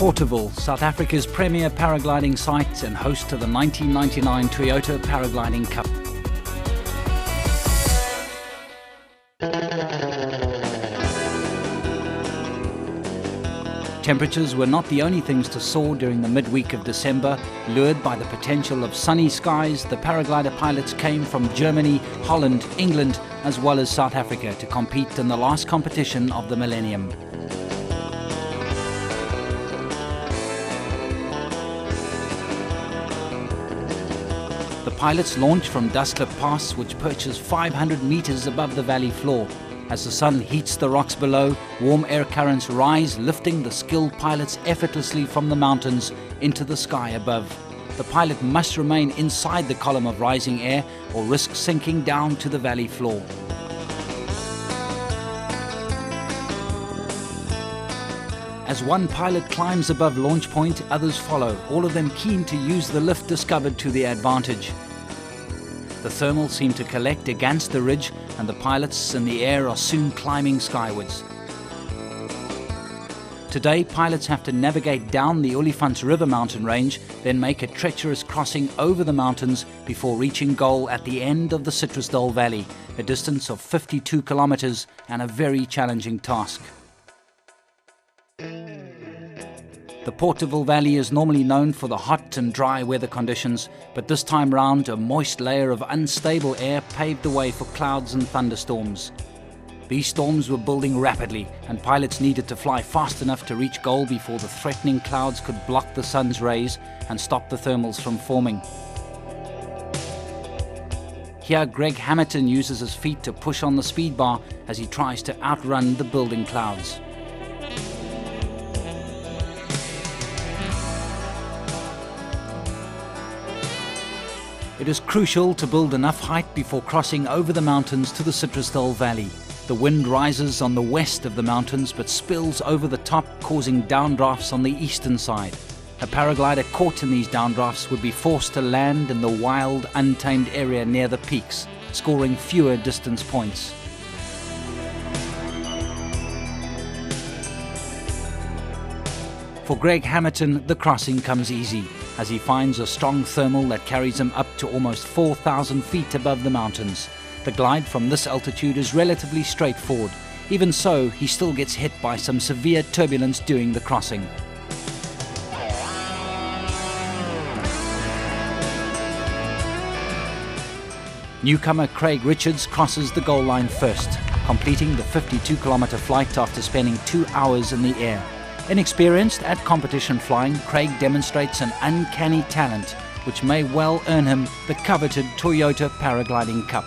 Porterville, South Africa's premier paragliding site and host to the 1999 Toyota Paragliding Cup. Temperatures were not the only things to soar during the midweek of December. Lured by the potential of sunny skies, the paraglider pilots came from Germany, Holland, England, as well as South Africa to compete in the last competition of the millennium. The pilots launched from Dasklip Pass, which perches 500 meters above the valley floor. As the sun heats the rocks below, warm air currents rise, lifting the skilled pilots effortlessly from the mountains into the sky above. The pilot must remain inside the column of rising air or risk sinking down to the valley floor. As one pilot climbs above launch point, others follow, all of them keen to use the lift discovered to their advantage. The thermals seem to collect against the ridge, and the pilots in the air are soon climbing skywards. Today, pilots have to navigate down the Olifants River mountain range, then make a treacherous crossing over the mountains before reaching goal at the end of the Citrusdal Valley, a distance of 52 kilometers and a very challenging task. The Porterville Valley is normally known for the hot and dry weather conditions, but this time round a moist layer of unstable air paved the way for clouds and thunderstorms. These storms were building rapidly, and pilots needed to fly fast enough to reach goal before the threatening clouds could block the sun's rays and stop the thermals from forming. Here Greg Hamilton uses his feet to push on the speed bar as he tries to outrun the building clouds. It is crucial to build enough height before crossing over the mountains to the Citrusdal Valley. The wind rises on the west of the mountains but spills over the top, causing downdrafts on the eastern side. A paraglider caught in these downdrafts would be forced to land in the wild, untamed area near the peaks, scoring fewer distance points. For Greg Hamilton, the crossing comes easy, as he finds a strong thermal that carries him up to almost 4,000 feet above the mountains. The glide from this altitude is relatively straightforward. Even so, he still gets hit by some severe turbulence during the crossing. Newcomer Craig Richards crosses the goal line first, completing the 52-kilometer flight after spending 2 hours in the air. Inexperienced at competition flying, Craig demonstrates an uncanny talent which may well earn him the coveted Toyota Paragliding Cup.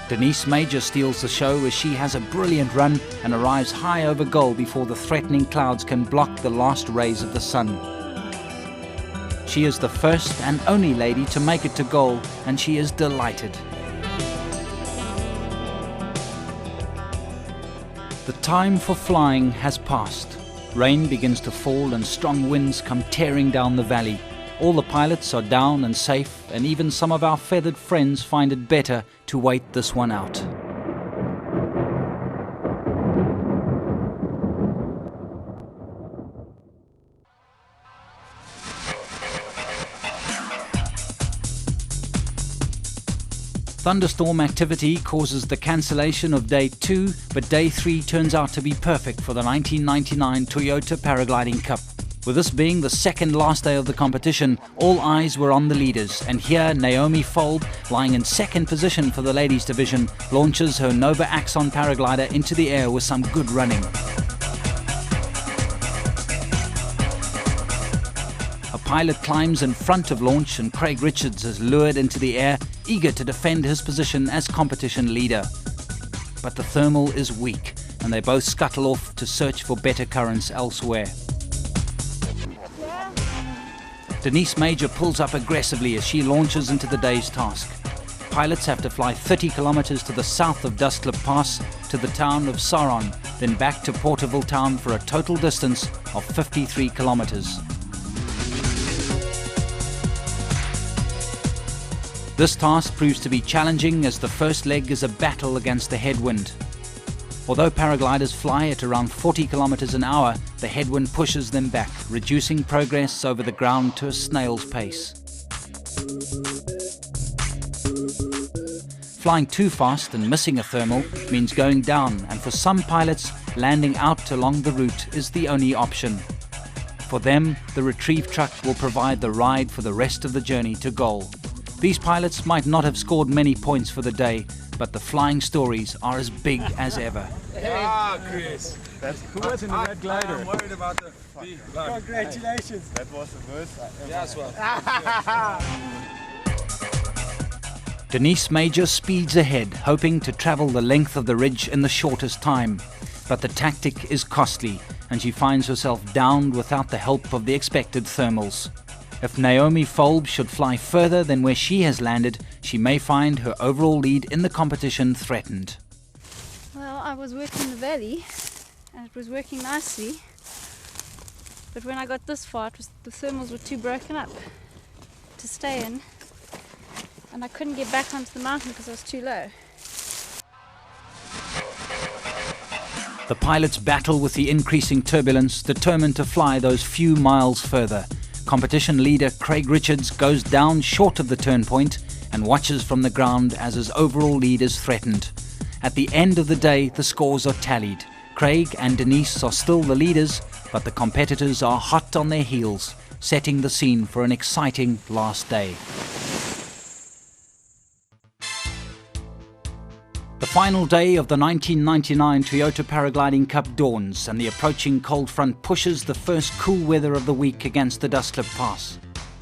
Denise Major steals the show as she has a brilliant run and arrives high over goal before the threatening clouds can block the last rays of the sun. She is the first and only lady to make it to goal, and she is delighted. The time for flying has passed. Rain begins to fall and strong winds come tearing down the valley. All the pilots are down and safe, and even some of our feathered friends find it better to wait this one out. Thunderstorm activity causes the cancellation of Day 2, but Day 3 turns out to be perfect for the 1999 Toyota Paragliding Cup. With this being the second last day of the competition, all eyes were on the leaders, and here Naomi Fold, lying in second position for the ladies division, launches her Nova Axon paraglider into the air with some good running. A pilot climbs in front of launch, and Craig Richards is lured into the air, eager to defend his position as competition leader. But the thermal is weak, and they both scuttle off to search for better currents elsewhere. Denise Major pulls up aggressively as she launches into the day's task. Pilots have to fly 30 kilometers to the south of Dasklip Pass to the town of Saron, then back to Porterville town for a total distance of 53 kilometers. This task proves to be challenging as the first leg is a battle against the headwind. Although paragliders fly at around 40 kilometers an hour, the headwind pushes them back, reducing progress over the ground to a snail's pace. Flying too fast and missing a thermal means going down, and for some pilots, landing out along the route is the only option. For them, the retrieve truck will provide the ride for the rest of the journey to goal. These pilots might not have scored many points for the day, but the flying stories are as big as ever. Chris. Who was in the red glider? I'm worried about the Congratulations. That was the worst I ever. Yeah, as well. Denise Major speeds ahead, hoping to travel the length of the ridge in the shortest time. But the tactic is costly, and she finds herself downed without the help of the expected thermals. If Naomi Folb should fly further than where she has landed, she may find her overall lead in the competition threatened. Well, I was working in the valley, and it was working nicely. But when I got this far, the thermals were too broken up to stay in. And I couldn't get back onto the mountain because I was too low. The pilots battle with the increasing turbulence, determined to fly those few miles further. Competition leader Craig Richards goes down short of the turn point and watches from the ground as his overall lead is threatened. At the end of the day, the scores are tallied. Craig and Denise are still the leaders, but the competitors are hot on their heels, setting the scene for an exciting last day. The final day of the 1999 Toyota Paragliding Cup dawns, and the approaching cold front pushes the first cool weather of the week against the Dasklip Pass.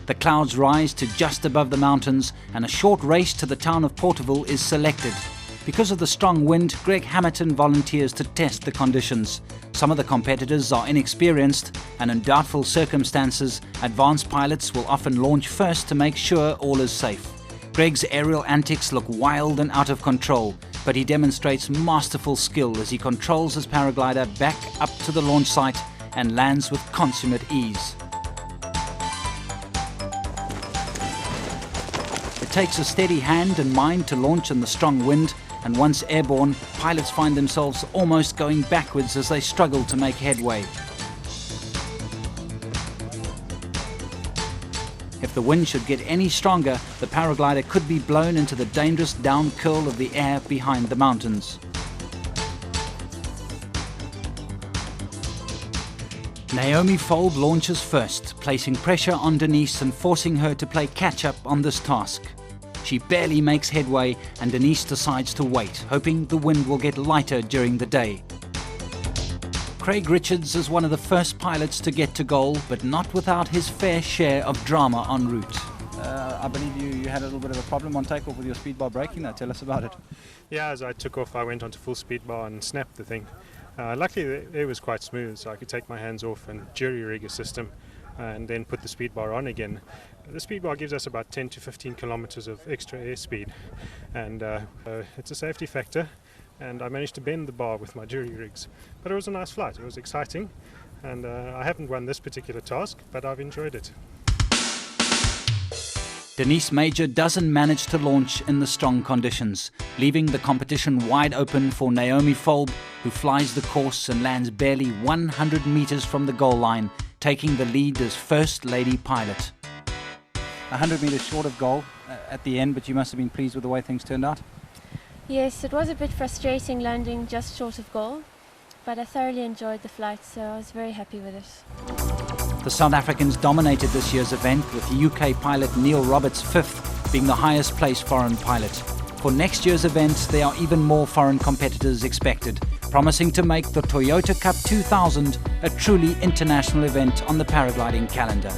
The clouds rise to just above the mountains, and a short race to the town of Porterville is selected. Because of the strong wind, Greg Hamilton volunteers to test the conditions. Some of the competitors are inexperienced, and in doubtful circumstances, advanced pilots will often launch first to make sure all is safe. Greg's aerial antics look wild and out of control, but he demonstrates masterful skill as he controls his paraglider back up to the launch site and lands with consummate ease. It takes a steady hand and mind to launch in the strong wind, and once airborne, pilots find themselves almost going backwards as they struggle to make headway. If the wind should get any stronger, the paraglider could be blown into the dangerous down curl of the air behind the mountains. Naomi Folb launches first, placing pressure on Denise and forcing her to play catch-up on this task. She barely makes headway, and Denise decides to wait, hoping the wind will get lighter during the day. Craig Richards is one of the first pilots to get to goal, but not without his fair share of drama en route. I believe you had a little bit of a problem on takeoff with your speed bar braking. Now tell us about it. Yeah, as I took off, I went onto full speed bar and snapped the thing. Luckily, it was quite smooth, so I could take my hands off and jury rig a system and then put the speed bar on again. The speed bar gives us about 10 to 15 kilometers of extra airspeed, and it's a safety factor. And I managed to bend the bar with my jury rigs. But it was a nice flight, it was exciting, and I haven't won this particular task, but I've enjoyed it. Denise Major doesn't manage to launch in the strong conditions, leaving the competition wide open for Naomi Folb, who flies the course and lands barely 100 meters from the goal line, taking the lead as First Lady pilot. 100 meters short of goal at the end, but you must have been pleased with the way things turned out. Yes, it was a bit frustrating landing just short of goal, but I thoroughly enjoyed the flight, so I was very happy with it. The South Africans dominated this year's event, with UK pilot Neil Roberts 5th being the highest placed foreign pilot. For next year's event, there are even more foreign competitors expected, promising to make the Toyota Cup 2000 a truly international event on the paragliding calendar.